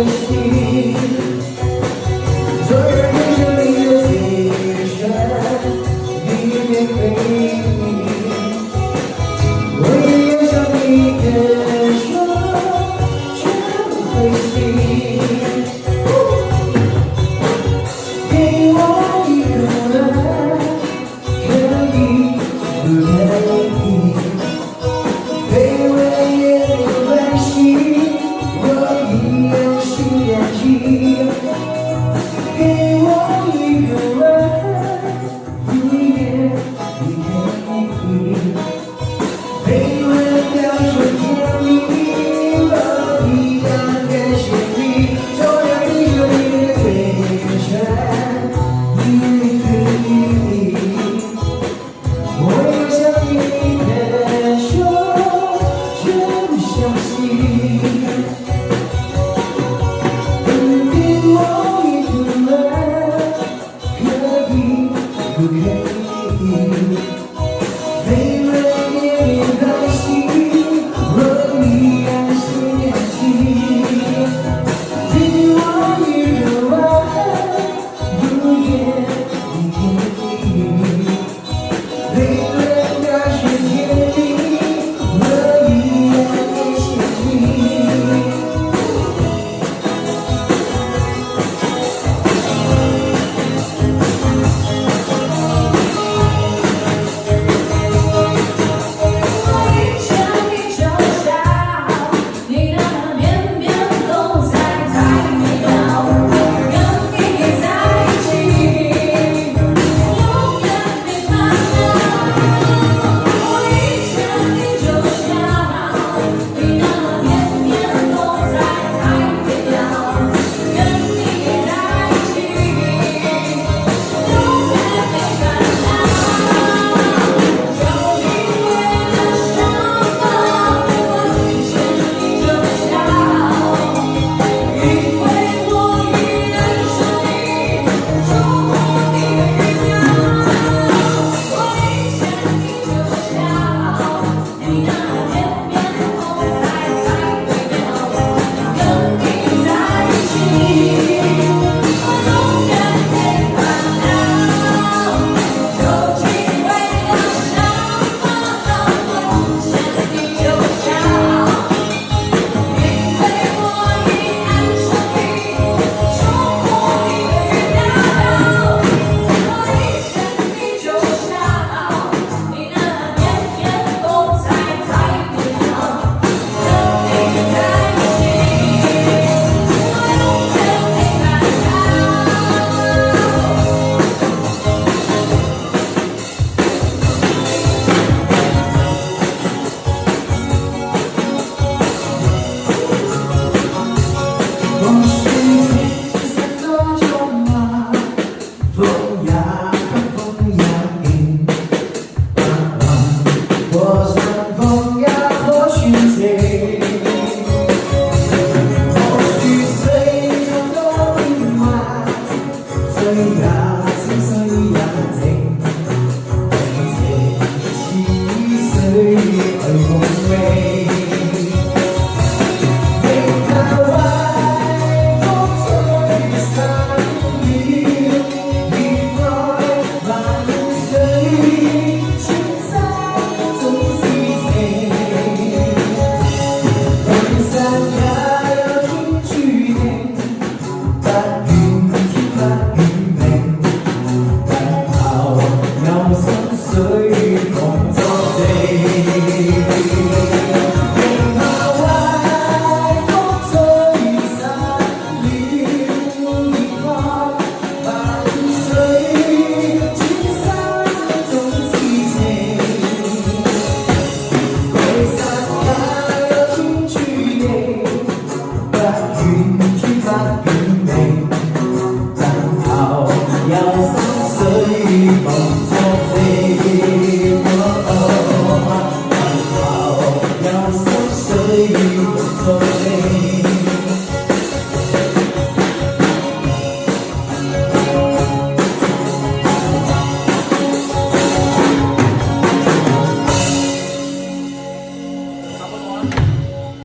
心。昨日天生你的嘴唇，里面回忆，我也要向你感受这回心。给我一个吻，可以不可以？卑微也没关系，我一样心感激。给我一个吻，不言你可以？被吻表示甜蜜，我一样感谢你。昨日你说你的嘴唇，你可以？我要向你感受真相信。给我一个吻，可以不可以？卑微也没关系，我一样心感激。给我一个吻，不言你可以？被吻表示甜蜜，我一样感谢你。虽然